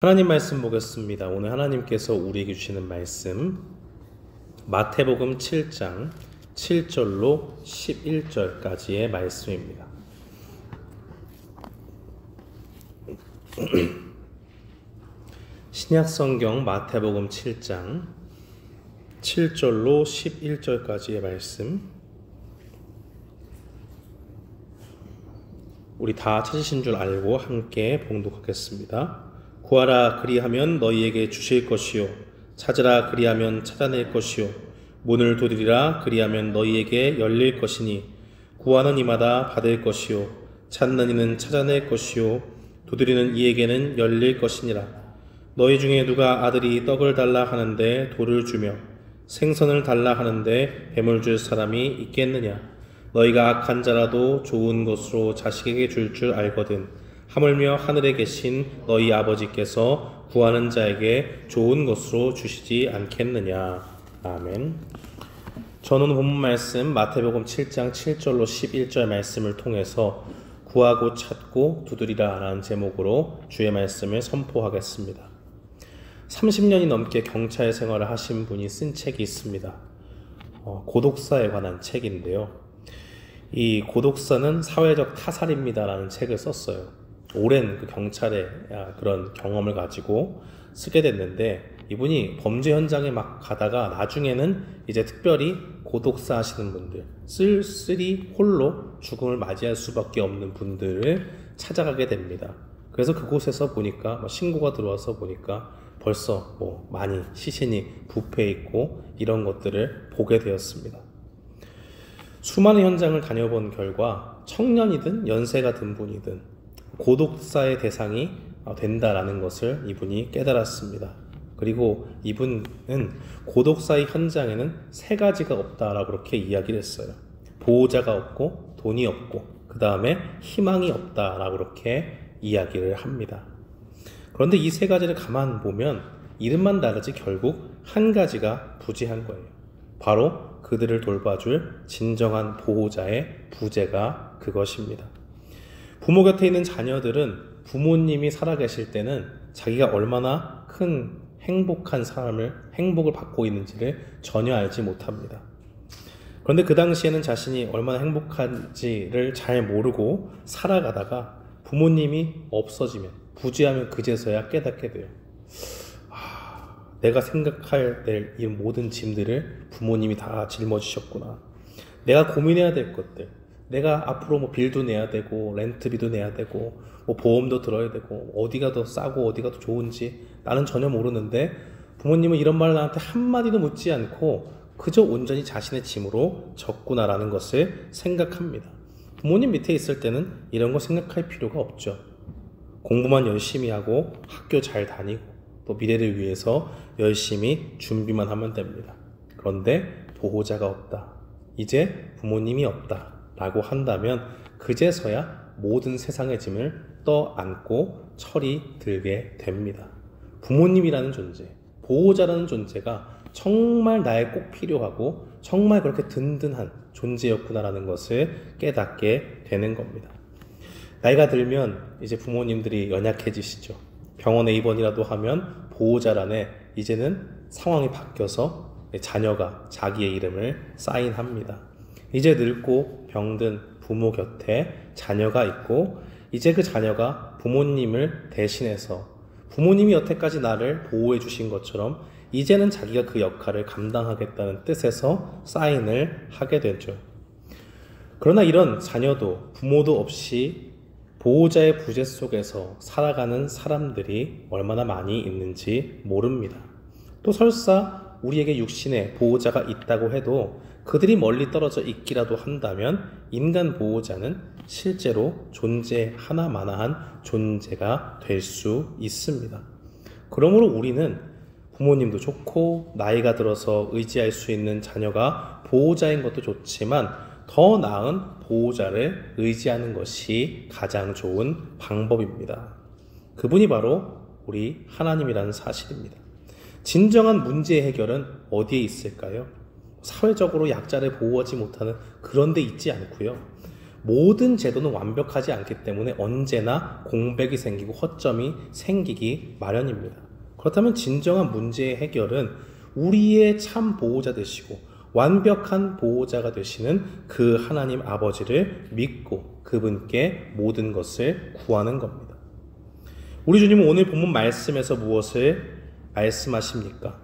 하나님 말씀 보겠습니다. 오늘 하나님께서 우리에게 주시는 말씀 마태복음 7장 7절로 11절까지의 말씀입니다. 신약성경 마태복음 7장 7절로 11절까지의 말씀, 우리 다 찾으신 줄 알고 함께 봉독하겠습니다. 구하라 그리하면 너희에게 주실 것이요, 찾으라 그리하면 찾아낼 것이요, 문을 두드리라 그리하면 너희에게 열릴 것이니 구하는 이마다 받을 것이요, 찾는 이는 찾아낼 것이요, 두드리는 이에게는 열릴 것이니라. 너희 중에 누가 아들이 떡을 달라 하는데 돌을 주며 생선을 달라 하는데 뱀을 줄 사람이 있겠느냐? 너희가 악한 자라도 좋은 것으로 자식에게 줄 줄 알거든 하물며 하늘에 계신 너희 아버지께서 구하는 자에게 좋은 것으로 주시지 않겠느냐. 아멘. 저는 본문 말씀 마태복음 7장 7절로 11절 말씀을 통해서 구하고 찾고 두드리라 라는 제목으로 주의 말씀을 선포하겠습니다. 30년이 넘게 경찰 생활을 하신 분이 쓴 책이 있습니다. 고독사에 관한 책인데요. 이 고독사는 사회적 타살입니다 라는 책을 썼어요. 오랜 그 경찰의 그런 경험을 가지고 쓰게 됐는데, 이분이 범죄 현장에 막 가다가 나중에는 이제 특별히 고독사 하시는 분들, 쓸쓸히 홀로 죽음을 맞이할 수밖에 없는 분들을 찾아가게 됩니다. 그래서 그곳에서 보니까 신고가 들어와서 보니까 벌써 많이 시신이 부패해 있고 이런 것들을 보게 되었습니다. 수많은 현장을 다녀본 결과 청년이든 연세가 든 분이든 고독사의 대상이 된다라는 것을 이분이 깨달았습니다. 그리고 이분은 고독사의 현장에는 세 가지가 없다라고 그렇게 이야기를 했어요. 보호자가 없고 돈이 없고 그 다음에 희망이 없다라고 그렇게 이야기를 합니다. 그런데 이 세 가지를 가만 보면 이름만 다르지 결국 한 가지가 부재한 거예요. 바로 그들을 돌봐줄 진정한 보호자의 부재가 그것입니다. 부모 곁에 있는 자녀들은 부모님이 살아계실 때는 자기가 얼마나 큰 행복을 받고 있는지를 전혀 알지 못합니다. 그런데 그 당시에는 자신이 얼마나 행복한지를 잘 모르고 살아가다가 부모님이 없어지면, 부재하면 그제서야 깨닫게 돼요. 내가 생각할 이 모든 짐들을 부모님이 다 짊어지셨구나. 내가 고민해야 될 것들, 내가 앞으로 빌도 내야 되고 렌트비도 내야 되고 보험도 들어야 되고 어디가 더 싸고 어디가 더 좋은지 나는 전혀 모르는데 부모님은 이런 말을 나한테 한마디도 묻지 않고 그저 온전히 자신의 짐으로 졌구나라는 것을 생각합니다. 부모님 밑에 있을 때는 이런 거 생각할 필요가 없죠. 공부만 열심히 하고 학교 잘 다니고 또 미래를 위해서 열심히 준비만 하면 됩니다. 그런데 보호자가 없다, 이제 부모님이 없다 라고 한다면 그제서야 모든 세상의 짐을 떠안고 철이 들게 됩니다. 부모님이라는 존재, 보호자라는 존재가 정말 나에 꼭 필요하고 정말 그렇게 든든한 존재였구나라는 것을 깨닫게 되는 겁니다. 나이가 들면 이제 부모님들이 연약해지시죠. 병원에 입원이라도 하면 보호자란에 이제는 상황이 바뀌어서 자녀가 자기의 이름을 사인합니다. 이제 늙고 병든 부모 곁에 자녀가 있고 이제 그 자녀가 부모님을 대신해서 부모님이 여태까지 나를 보호해 주신 것처럼 이제는 자기가 그 역할을 감당하겠다는 뜻에서 사인을 하게 되죠. 그러나 이런 자녀도 부모도 없이 보호자의 부재 속에서 살아가는 사람들이 얼마나 많이 있는지 모릅니다. 또 설사 우리에게 육신의 보호자가 있다고 해도 그들이 멀리 떨어져 있기라도 한다면 인간 보호자는 실제로 존재하나마나한 존재가 될 수 있습니다. 그러므로 우리는 부모님도 좋고 나이가 들어서 의지할 수 있는 자녀가 보호자인 것도 좋지만 더 나은 보호자를 의지하는 것이 가장 좋은 방법입니다. 그분이 바로 우리 하나님이라는 사실입니다. 진정한 문제 해결은 어디에 있을까요? 사회적으로 약자를 보호하지 못하는 그런 데 있지 않고요. 모든 제도는 완벽하지 않기 때문에 언제나 공백이 생기고 허점이 생기기 마련입니다. 그렇다면 진정한 문제의 해결은 우리의 참 보호자 되시고 완벽한 보호자가 되시는 그 하나님 아버지를 믿고 그분께 모든 것을 구하는 겁니다. 우리 주님은 오늘 본문 말씀에서 무엇을 말씀하십니까?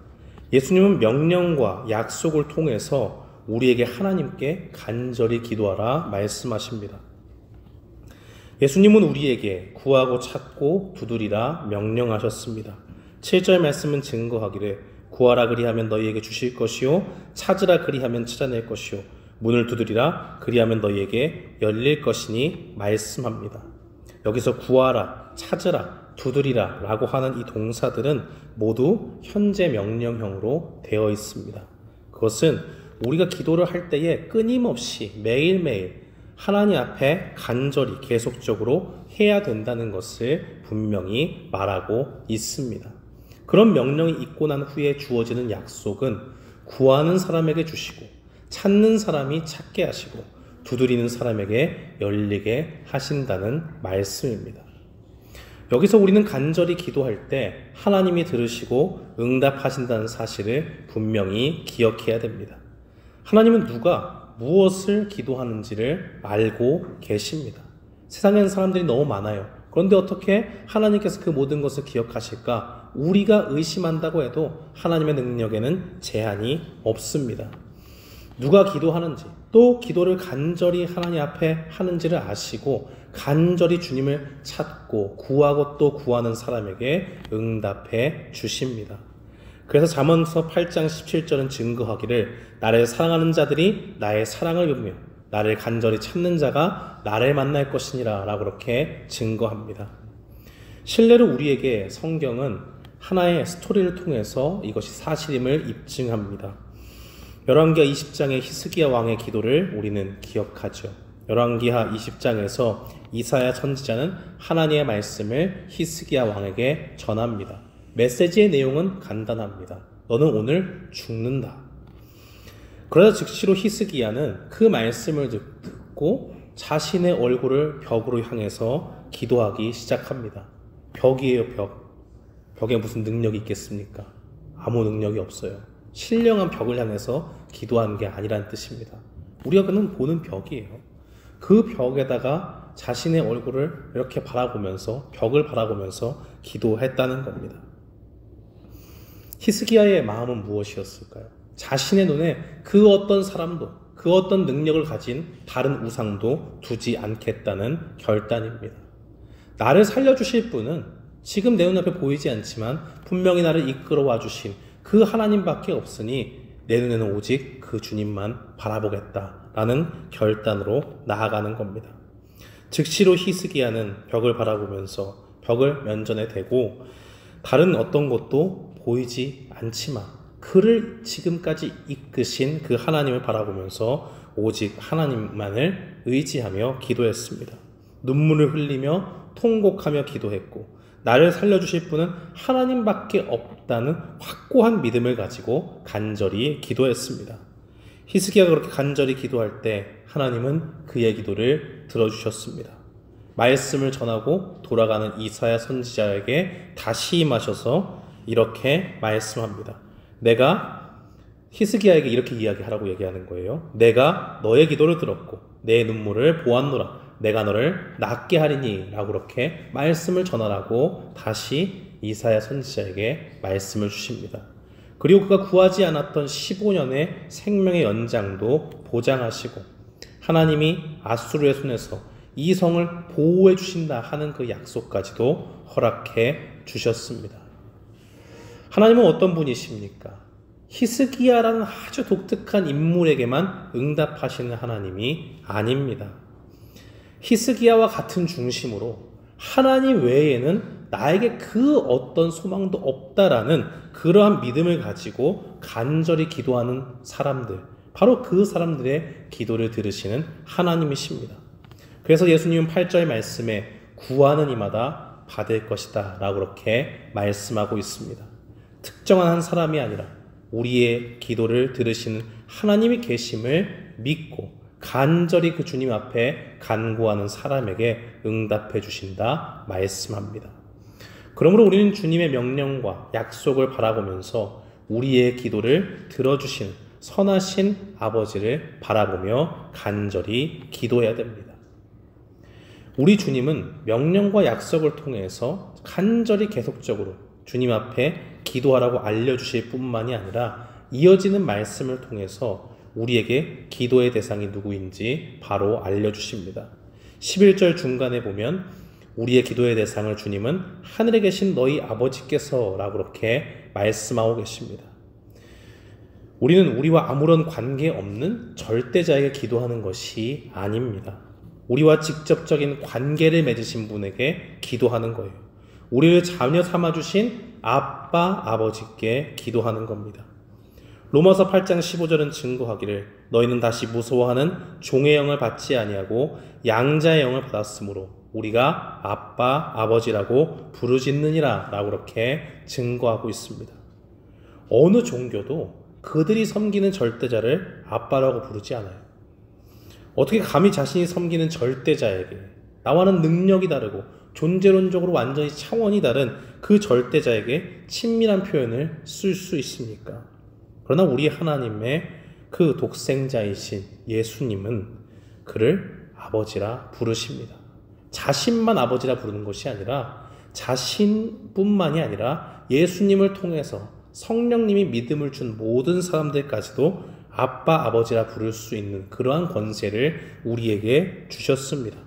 예수님은 명령과 약속을 통해서 우리에게 하나님께 간절히 기도하라 말씀하십니다. 예수님은 우리에게 구하고 찾고 두드리라 명령하셨습니다. 7절 말씀은 증거하기를 구하라 그리하면 너희에게 주실 것이요 찾으라 그리하면 찾아낼 것이요 문을 두드리라 그리하면 너희에게 열릴 것이니 말씀합니다. 여기서 구하라, 찾으라, 두드리라 라고 하는 이 동사들은 모두 현재 명령형으로 되어 있습니다. 그것은 우리가 기도를 할 때에 끊임없이 매일매일 하나님 앞에 간절히 계속적으로 해야 된다는 것을 분명히 말하고 있습니다. 그런 명령이 있고 난 후에 주어지는 약속은 구하는 사람에게 주시고 찾는 사람이 찾게 하시고 두드리는 사람에게 열리게 하신다는 말씀입니다. 여기서 우리는 간절히 기도할 때 하나님이 들으시고 응답하신다는 사실을 분명히 기억해야 됩니다. 하나님은 누가 무엇을 기도하는지를 알고 계십니다. 세상에는 사람들이 너무 많아요. 그런데 어떻게 하나님께서 그 모든 것을 기억하실까? 우리가 의심한다고 해도 하나님의 능력에는 제한이 없습니다. 누가 기도하는지 또 기도를 간절히 하나님 앞에 하는지를 아시고 간절히 주님을 찾고 구하고 또 구하는 사람에게 응답해 주십니다. 그래서 잠언서 8장 17절은 증거하기를 나를 사랑하는 자들이 나의 사랑을 보며 나를 간절히 찾는 자가 나를 만날 것이니라 라고 그렇게 증거합니다. 실례로 우리에게 성경은 하나의 스토리를 통해서 이것이 사실임을 입증합니다. 열왕기하 20장의 히스기야 왕의 기도를 우리는 기억하죠. 열왕기하 20장에서 이사야 선지자는 하나님의 말씀을 히스기야 왕에게 전합니다. 메시지의 내용은 간단합니다. 너는 오늘 죽는다. 그러자 즉시로 히스기야는 그 말씀을 듣고 자신의 얼굴을 벽으로 향해서 기도하기 시작합니다. 벽이에요, 벽. 벽에 무슨 능력이 있겠습니까? 아무 능력이 없어요. 신령한 벽을 향해서 기도하는 게 아니란 뜻입니다. 우리가 그는 보는 벽이에요. 그 벽에다가 자신의 얼굴을 이렇게 바라보면서 벽을 바라보면서 기도했다는 겁니다. 히스기야의 마음은 무엇이었을까요? 자신의 눈에 그 어떤 사람도 그 어떤 능력을 가진 다른 우상도 두지 않겠다는 결단입니다. 나를 살려주실 분은 지금 내 눈앞에 보이지 않지만 분명히 나를 이끌어와 주신 그 하나님밖에 없으니 내 눈에는 오직 그 주님만 바라보겠다라는 결단으로 나아가는 겁니다. 즉시로 히스기야는 벽을 바라보면서 벽을 면전에 대고 다른 어떤 것도 보이지 않지만 그를 지금까지 이끄신 그 하나님을 바라보면서 오직 하나님만을 의지하며 기도했습니다. 눈물을 흘리며 통곡하며 기도했고 나를 살려주실 분은 하나님밖에 없다는 확고한 믿음을 가지고 간절히 기도했습니다. 히스기야가 그렇게 간절히 기도할 때 하나님은 그의 기도를 들어주셨습니다. 말씀을 전하고 돌아가는 이사야 선지자에게 다시 임하셔서 이렇게 말씀합니다. 내가 히스기야에게 이렇게 이야기하라고 얘기하는 거예요. 내가 너의 기도를 들었고 내 눈물을 보았노라. 내가 너를 낫게 하리니 라고 그렇게 말씀을 전하라고 다시 이사야 선지자에게 말씀을 주십니다. 그리고 그가 구하지 않았던 15년의 생명의 연장도 보장하시고 하나님이 아수르의 손에서 이 성을 보호해 주신다 하는 그 약속까지도 허락해 주셨습니다. 하나님은 어떤 분이십니까? 히스기야라는 아주 독특한 인물에게만 응답하시는 하나님이 아닙니다. 히스기야와 같은 중심으로 하나님 외에는 나에게 그 어떤 소망도 없다라는 그러한 믿음을 가지고 간절히 기도하는 사람들, 바로 그 사람들의 기도를 들으시는 하나님이십니다. 그래서 예수님은 8절 말씀에 구하는 이마다 받을 것이다 라고 그렇게 말씀하고 있습니다. 특정한 한 사람이 아니라 우리의 기도를 들으시는 하나님이 계심을 믿고 간절히 그 주님 앞에 간구하는 사람에게 응답해 주신다 말씀합니다. 그러므로 우리는 주님의 명령과 약속을 바라보면서 우리의 기도를 들어주신 선하신 아버지를 바라보며 간절히 기도해야 됩니다. 우리 주님은 명령과 약속을 통해서 간절히 계속적으로 주님 앞에 기도하라고 알려주실 뿐만이 아니라 이어지는 말씀을 통해서 우리에게 기도의 대상이 누구인지 바로 알려주십니다. 11절 중간에 보면 우리의 기도의 대상을 주님은 하늘에 계신 너희 아버지께서 라고 그렇게 말씀하고 계십니다. 우리는 우리와 아무런 관계없는 절대자에게 기도하는 것이 아닙니다. 우리와 직접적인 관계를 맺으신 분에게 기도하는 거예요. 우리를 자녀 삼아주신 아빠, 아버지께 기도하는 겁니다. 로마서 8장 15절은 증거하기를 너희는 다시 무서워하는 종의 영을 받지 아니하고 양자의 영을 받았으므로 우리가 아빠, 아버지라고 부르짖느니라 라고 그렇게 증거하고 있습니다. 어느 종교도 그들이 섬기는 절대자를 아빠라고 부르지 않아요. 어떻게 감히 자신이 섬기는 절대자에게 나와는 능력이 다르고 존재론적으로 완전히 차원이 다른 그 절대자에게 친밀한 표현을 쓸 수 있습니까? 그러나 우리 하나님의 그 독생자이신 예수님은 그를 아버지라 부르십니다. 자신만 아버지라 부르는 것이 아니라 자신뿐만이 아니라 예수님을 통해서 성령님이 믿음을 준 모든 사람들까지도 아빠, 아버지라 부를 수 있는 그러한 권세를 우리에게 주셨습니다.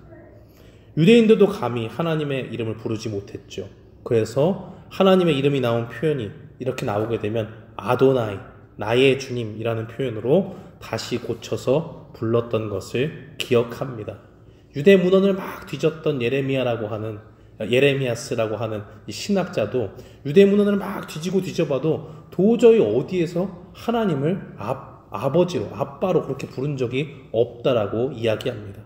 유대인들도 감히 하나님의 이름을 부르지 못했죠. 그래서 하나님의 이름이 나온 표현이 이렇게 나오게 되면 아도나이, 나의 주님이라는 표현으로 다시 고쳐서 불렀던 것을 기억합니다. 유대 문헌을 막 뒤졌던 예레미야스라고 하는 이 신학자도 유대 문헌을 막 뒤지고 뒤져봐도 도저히 어디에서 하나님을 아버지로, 아빠로 그렇게 부른 적이 없다라고 이야기합니다.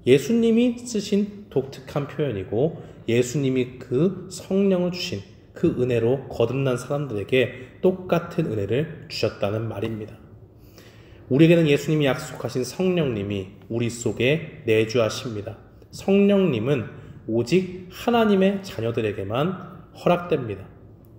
예수님이 쓰신 독특한 표현이고 예수님이 그 성령을 주신 그 은혜로 거듭난 사람들에게 똑같은 은혜를 주셨다는 말입니다. 우리에게는 예수님이 약속하신 성령님이 우리 속에 내주하십니다. 성령님은 오직 하나님의 자녀들에게만 허락됩니다.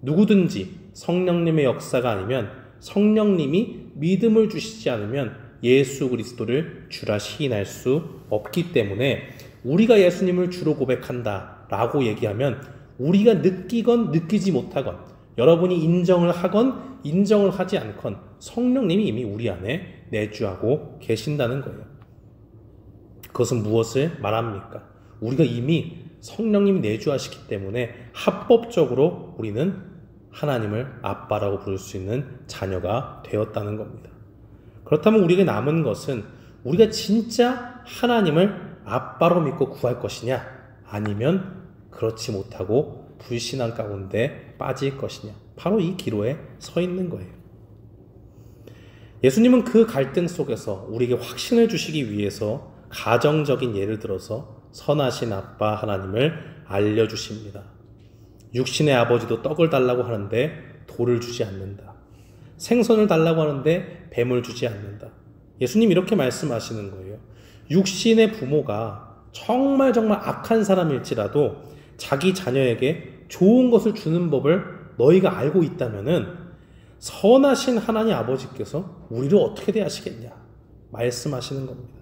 누구든지 성령님의 역사가 아니면 성령님이 믿음을 주시지 않으면 예수 그리스도를 주라 시인할 수 없기 때문에 우리가 예수님을 주로 고백한다 라고 얘기하면 우리가 느끼건 느끼지 못하건 여러분이 인정을 하건 인정을 하지 않건 성령님이 이미 우리 안에 내주하고 계신다는 거예요. 그것은 무엇을 말합니까? 우리가 이미 성령님이 내주하시기 때문에 합법적으로 우리는 하나님을 아빠라고 부를 수 있는 자녀가 되었다는 겁니다. 그렇다면 우리에게 남은 것은 우리가 진짜 하나님을 아빠로 믿고 구할 것이냐 아니면 그렇지 못하고 불신앙 가운데 빠질 것이냐 바로 이 기로에 서 있는 거예요. 예수님은 그 갈등 속에서 우리에게 확신을 주시기 위해서 가정적인 예를 들어서 선하신 아빠 하나님을 알려주십니다. 육신의 아버지도 떡을 달라고 하는데 돌을 주지 않는다. 생선을 달라고 하는데 뱀을 주지 않는다. 예수님 이렇게 말씀하시는 거예요. 육신의 부모가 정말 악한 사람일지라도 자기 자녀에게 좋은 것을 주는 법을 너희가 알고 있다면은 선하신 하나님 아버지께서 우리를 어떻게 대하시겠냐 말씀하시는 겁니다.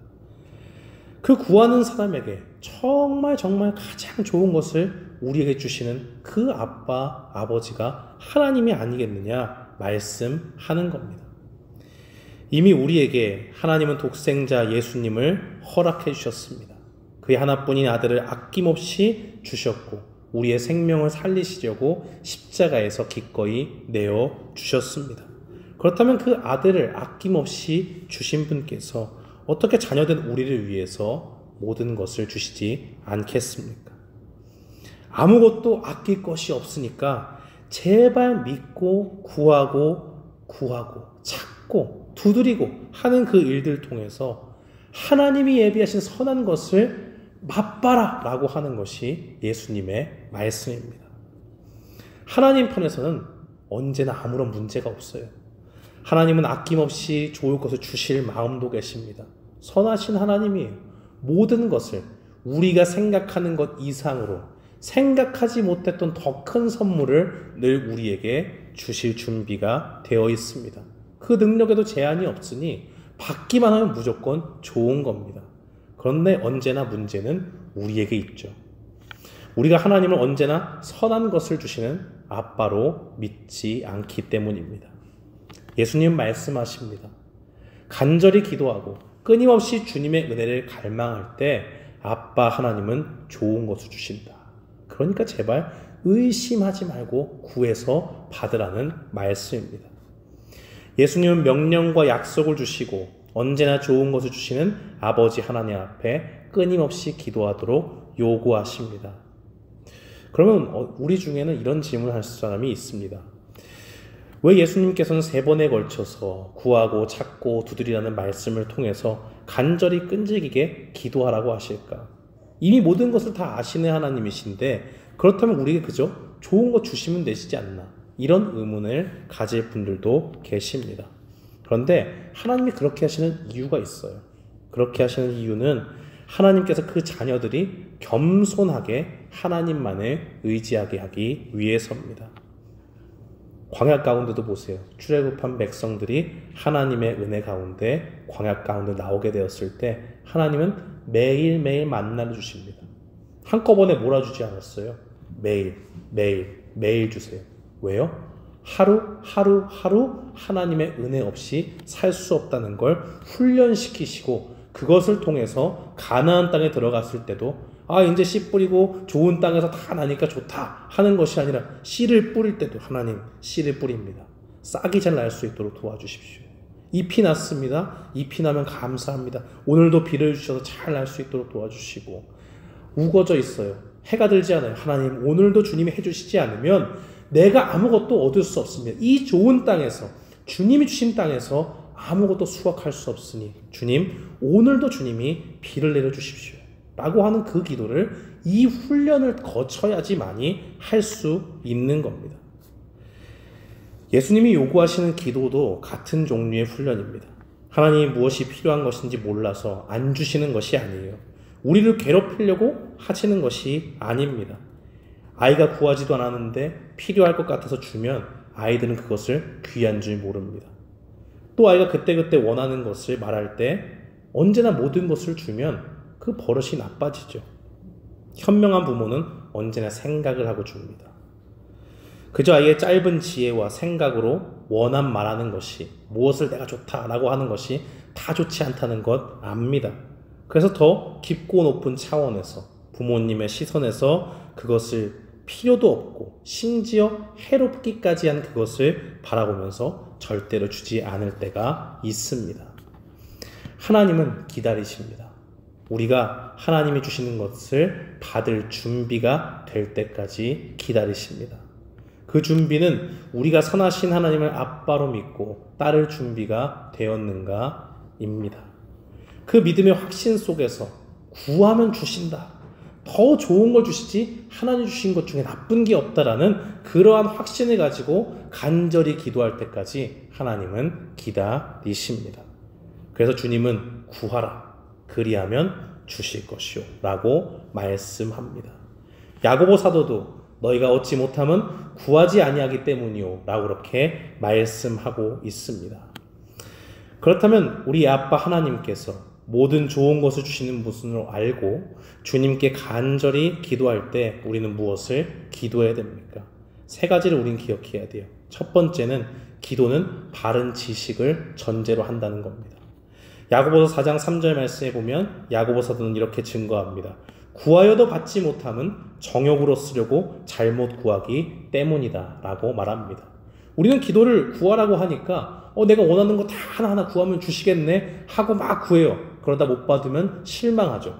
그 구하는 사람에게 정말 가장 좋은 것을 우리에게 주시는 그 아빠, 아버지가 하나님이 아니겠느냐 말씀하는 겁니다. 이미 우리에게 하나님은 독생자 예수님을 허락해 주셨습니다. 그의 하나뿐인 아들을 아낌없이 주셨고 우리의 생명을 살리시려고 십자가에서 기꺼이 내어 주셨습니다. 그렇다면 그 아들을 아낌없이 주신 분께서 어떻게 자녀된 우리를 위해서 모든 것을 주시지 않겠습니까? 아무것도 아낄 것이 없으니까 제발 믿고 구하고 찾고 두드리고 하는 그 일들 통해서 하나님이 예비하신 선한 것을 맛봐라 라고 하는 것이 예수님의 말씀입니다. 하나님 편에서는 언제나 아무런 문제가 없어요. 하나님은 아낌없이 좋을 것을 주실 마음도 계십니다. 선하신 하나님이에요. 모든 것을 우리가 생각하는 것 이상으로 생각하지 못했던 더 큰 선물을 늘 우리에게 주실 준비가 되어 있습니다. 그 능력에도 제한이 없으니 받기만 하면 무조건 좋은 겁니다. 그런데 언제나 문제는 우리에게 있죠. 우리가 하나님을 언제나 선한 것을 주시는 아빠로 믿지 않기 때문입니다. 예수님 말씀하십니다. 간절히 기도하고 끊임없이 주님의 은혜를 갈망할 때 아빠 하나님은 좋은 것을 주신다. 그러니까 제발 의심하지 말고 구해서 받으라는 말씀입니다. 예수님은 명령과 약속을 주시고 언제나 좋은 것을 주시는 아버지 하나님 앞에 끊임없이 기도하도록 요구하십니다. 그러면 우리 중에는 이런 질문을 할 사람이 있습니다. 왜 예수님께서는 3번에 걸쳐서 구하고 찾고 두드리라는 말씀을 통해서 간절히 끈질기게 기도하라고 하실까? 이미 모든 것을 다 아시는 하나님이신데 그렇다면 우리에게 그저 좋은 것 주시면 되시지 않나? 이런 의문을 가질 분들도 계십니다. 그런데 하나님이 그렇게 하시는 이유가 있어요. 그렇게 하시는 이유는 하나님께서 그 자녀들이 겸손하게 하나님만을 의지하게 하기 위해서입니다. 광야 가운데도 보세요. 출애굽한 백성들이 하나님의 은혜 가운데 광야 가운데 나오게 되었을 때 하나님은 매일매일 만나를 주십니다. 한꺼번에 몰아주지 않았어요. 매일 주세요. 왜요? 하루 하나님의 은혜 없이 살 수 없다는 걸 훈련시키시고 그것을 통해서 가나안 땅에 들어갔을 때도 이제 씨 뿌리고 좋은 땅에서 다 나니까 좋다 하는 것이 아니라 씨를 뿌릴 때도 하나님 씨를 뿌립니다. 싹이 잘 날 수 있도록 도와주십시오. 잎이 났습니다. 잎이 나면 감사합니다. 오늘도 비를 주셔서 잘 날 수 있도록 도와주시고 우거져 있어요. 해가 들지 않아요. 하나님 오늘도 주님이 해주시지 않으면 내가 아무것도 얻을 수 없습니다. 이 좋은 땅에서 주님이 주신 땅에서 아무것도 수확할 수 없으니 주님 오늘도 주님이 비를 내려주십시오 라고 하는 그 기도를 이 훈련을 거쳐야지만이 할 수 있는 겁니다. 예수님이 요구하시는 기도도 같은 종류의 훈련입니다. 하나님이 무엇이 필요한 것인지 몰라서 안 주시는 것이 아니에요. 우리를 괴롭히려고 하시는 것이 아닙니다. 아이가 구하지도 않았는데 필요할 것 같아서 주면 아이들은 그것을 귀한 줄 모릅니다. 또 아이가 그때그때 원하는 것을 말할 때 언제나 모든 것을 주면 그 버릇이 나빠지죠. 현명한 부모는 언제나 생각을 하고 줍니다. 그저 아이의 짧은 지혜와 생각으로 원한 말하는 것이 무엇을 내가 좋다라고 하는 것이 다 좋지 않다는 것 압니다. 그래서 더 깊고 높은 차원에서 부모님의 시선에서 그것을 필요도 없고 심지어 해롭기까지 한 그것을 바라보면서 절대로 주지 않을 때가 있습니다. 하나님은 기다리십니다. 우리가 하나님이 주시는 것을 받을 준비가 될 때까지 기다리십니다. 그 준비는 우리가 선하신 하나님을 아빠로 믿고 따를 준비가 되었는가입니다. 그 믿음의 확신 속에서 구하면 주신다. 더 좋은 걸 주시지 하나님 주신 것 중에 나쁜 게 없다라는 그러한 확신을 가지고 간절히 기도할 때까지 하나님은 기다리십니다. 그래서 주님은 구하라. 그리하면 주실 것이요 라고 말씀합니다. 야고보 사도도 너희가 얻지 못함은 구하지 아니하기 때문이요 라고 그렇게 말씀하고 있습니다. 그렇다면 우리 아빠 하나님께서 모든 좋은 것을 주시는 것으로 알고 주님께 간절히 기도할 때 우리는 무엇을 기도해야 됩니까? 3가지를 우리는 기억해야 돼요. 첫 번째는 기도는 바른 지식을 전제로 한다는 겁니다. 야고보서 4장 3절 말씀에 보면 야고보 사도는 이렇게 증거합니다. 구하여도 받지 못함은 정욕으로 쓰려고 잘못 구하기 때문이다 라고 말합니다. 우리는 기도를 구하라고 하니까 내가 원하는 거 다 하나하나 구하면 주시겠네 하고 막 구해요. 그러다 못 받으면 실망하죠.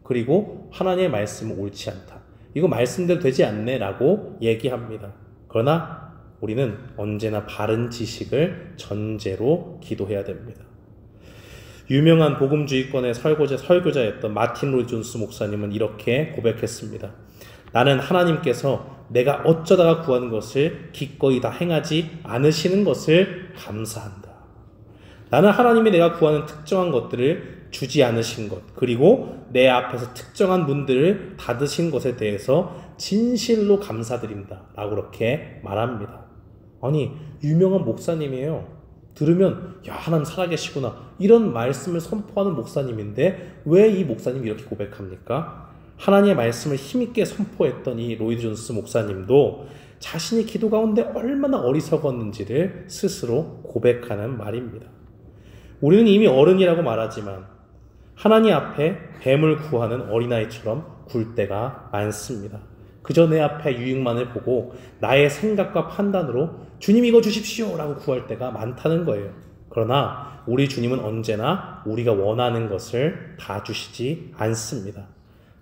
그리고 하나님의 말씀은 옳지 않다. 이거 말씀대로 되지 않네 라고 얘기합니다. 그러나 우리는 언제나 바른 지식을 전제로 기도해야 됩니다. 유명한 복음주의권의 설교자였던 마틴 로이 존스 목사님은 이렇게 고백했습니다. 나는 하나님께서 내가 어쩌다가 구하는 것을 기꺼이 다 행하지 않으시는 것을 감사한다. 나는 하나님이 내가 구하는 특정한 것들을 주지 않으신 것, 그리고 내 앞에서 특정한 문들을 닫으신 것에 대해서 진실로 감사드린다 라고 그렇게 말합니다. 아니, 유명한 목사님이에요. 들으면 야, 하나님 살아계시구나 이런 말씀을 선포하는 목사님인데 왜 이 목사님이 이렇게 고백합니까? 하나님의 말씀을 힘있게 선포했던 이 로이드 존스 목사님도 자신이 기도 가운데 얼마나 어리석었는지를 스스로 고백하는 말입니다. 우리는 이미 어른이라고 말하지만 하나님 앞에 뱀을 구하는 어린아이처럼 굴 때가 많습니다. 그저 내 앞에 유익만을 보고 나의 생각과 판단으로 주님 이거 주십시오 라고 구할 때가 많다는 거예요. 그러나 우리 주님은 언제나 우리가 원하는 것을 다 주시지 않습니다.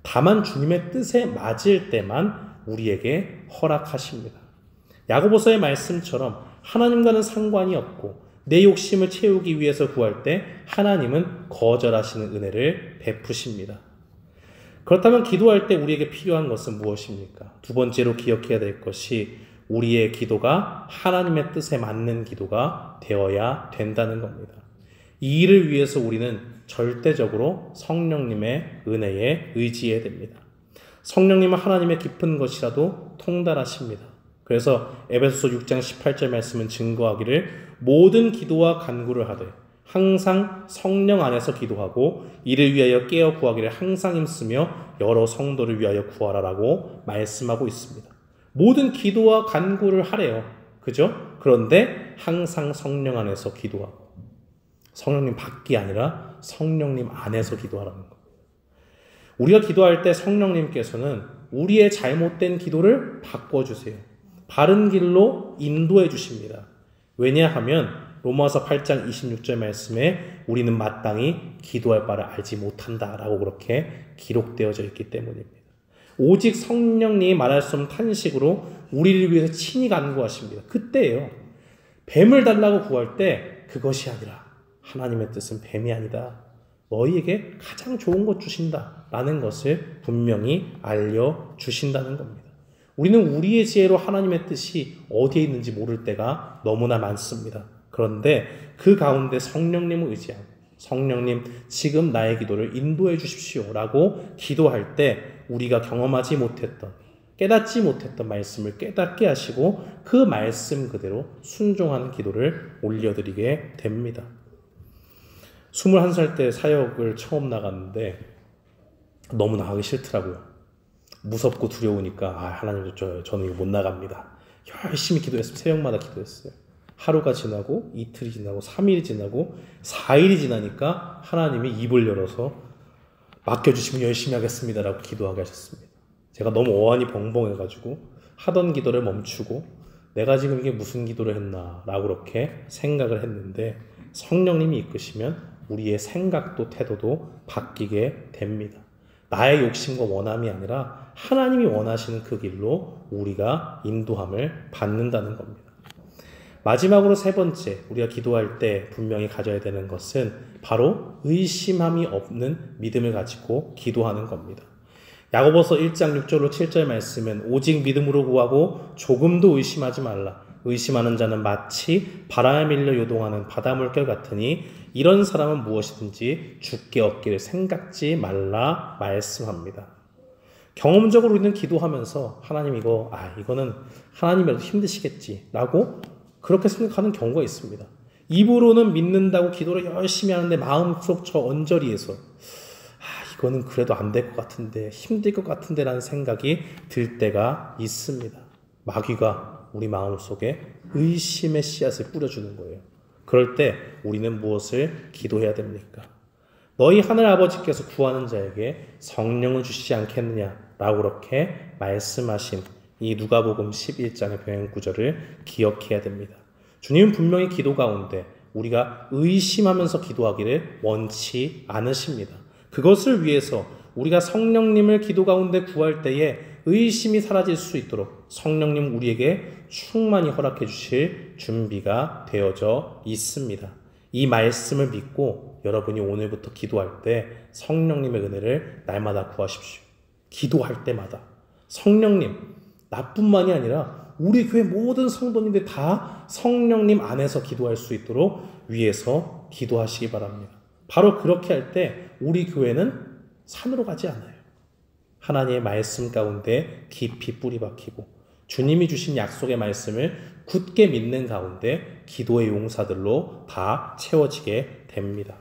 다만 주님의 뜻에 맞을 때만 우리에게 허락하십니다. 야고보서의 말씀처럼 하나님과는 상관이 없고 내 욕심을 채우기 위해서 구할 때 하나님은 거절하시는 은혜를 베푸십니다. 그렇다면 기도할 때 우리에게 필요한 것은 무엇입니까? 두 번째로 기억해야 될 것이 우리의 기도가 하나님의 뜻에 맞는 기도가 되어야 된다는 겁니다. 이 일을 위해서 우리는 절대적으로 성령님의 은혜에 의지해야 됩니다. 성령님은 하나님의 깊은 것이라도 통달하십니다. 그래서 에베소서 6장 18절 말씀은 증거하기를 모든 기도와 간구를 하되 항상 성령 안에서 기도하고 이를 위하여 깨어 구하기를 항상 힘쓰며 여러 성도를 위하여 구하라라고 말씀하고 있습니다. 모든 기도와 간구를 하래요. 그죠? 그런데 항상 성령 안에서 기도하고 성령님 밖이 아니라 성령님 안에서 기도하라는 거예요. 우리가 기도할 때 성령님께서는 우리의 잘못된 기도를 바꿔주세요. 바른 길로 인도해 주십니다. 왜냐하면 로마서 8장 26절 말씀에 우리는 마땅히 기도할 바를 알지 못한다라고 그렇게 기록되어져 있기 때문입니다. 오직 성령님이 말할 수 없는 탄식으로 우리를 위해서 친히 간구하십니다. 그때예요. 뱀을 달라고 구할 때 그것이 아니라 하나님의 뜻은 뱀이 아니다. 너희에게 가장 좋은 것 주신다라는 것을 분명히 알려주신다는 겁니다. 우리는 우리의 지혜로 하나님의 뜻이 어디에 있는지 모를 때가 너무나 많습니다. 그런데 그 가운데 성령님을 의지하고 성령님 지금 나의 기도를 인도해 주십시오 라고 기도할 때 우리가 경험하지 못했던 깨닫지 못했던 말씀을 깨닫게 하시고 그 말씀 그대로 순종하는 기도를 올려드리게 됩니다. 21살 때 사역을 처음 나갔는데 너무 나가기 싫더라고요. 무섭고 두려우니까 하나님 저는 이거 못 나갑니다. 열심히 기도했어요. 새벽마다 기도했어요. 하루가 지나고 이틀이 지나고 3일이 지나고 4일이 지나니까 하나님이 입을 열어서 맡겨주시면 열심히 하겠습니다라고 기도하게 하셨습니다. 제가 너무 어안이 벙벙해가지고 하던 기도를 멈추고 내가 지금 이게 무슨 기도를 했나 라고 그렇게 생각을 했는데 성령님이 이끄시면 우리의 생각도 태도도 바뀌게 됩니다. 나의 욕심과 원함이 아니라 하나님이 원하시는 그 길로 우리가 인도함을 받는다는 겁니다. 마지막으로 세 번째, 우리가 기도할 때 분명히 가져야 되는 것은 바로 의심함이 없는 믿음을 가지고 기도하는 겁니다. 야고보서 1장 6절로 7절 말씀은 오직 믿음으로 구하고 조금도 의심하지 말라. 의심하는 자는 마치 바람에 밀려 요동하는 바닷물결 같으니 이런 사람은 무엇이든지 죽게 얻기를 생각지 말라 말씀합니다. 경험적으로 우리는 기도하면서 하나님 이거는 하나님이라도 힘드시겠지 라고 그렇게 생각하는 경우가 있습니다. 입으로는 믿는다고 기도를 열심히 하는데 마음속 저 언저리에서 이거는 그래도 안 될 것 같은데 힘들 것 같은데 라는 생각이 들 때가 있습니다. 마귀가 우리 마음속에 의심의 씨앗을 뿌려주는 거예요. 그럴 때 우리는 무엇을 기도해야 됩니까? 너희 하늘 아버지께서 구하는 자에게 성령을 주시지 않겠느냐라고 그렇게 말씀하신 이 누가복음 11장의 병행 구절을 기억해야 됩니다. 주님은 분명히 기도 가운데 우리가 의심하면서 기도하기를 원치 않으십니다. 그것을 위해서 우리가 성령님을 기도 가운데 구할 때에 의심이 사라질 수 있도록 성령님 우리에게 충만히 허락해 주실 준비가 되어져 있습니다. 이 말씀을 믿고 여러분이 오늘부터 기도할 때 성령님의 은혜를 날마다 구하십시오. 기도할 때마다 성령님, 나뿐만이 아니라 우리 교회 모든 성도님들 다 성령님 안에서 기도할 수 있도록 위해서 기도하시기 바랍니다. 바로 그렇게 할 때 우리 교회는 산으로 가지 않아요. 하나님의 말씀 가운데 깊이 뿌리 박히고 주님이 주신 약속의 말씀을 굳게 믿는 가운데 기도의 용사들로 다 채워지게 됩니다.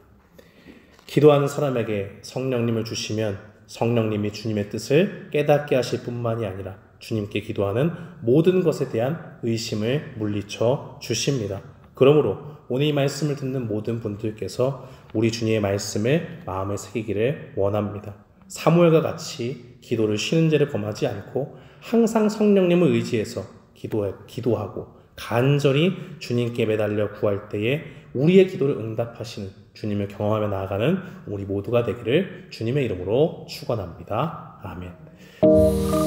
기도하는 사람에게 성령님을 주시면 성령님이 주님의 뜻을 깨닫게 하실 뿐만이 아니라 주님께 기도하는 모든 것에 대한 의심을 물리쳐 주십니다. 그러므로 오늘 이 말씀을 듣는 모든 분들께서 우리 주님의 말씀을 마음에 새기기를 원합니다. 사무엘과 같이 기도를 쉬는 죄를 범하지 않고 항상 성령님을 의지해서 기도하고 간절히 주님께 매달려 구할 때에 우리의 기도를 응답하시는 주님을 경험하며 나아가는 우리 모두가 되기를 주님의 이름으로 축원합니다. 아멘.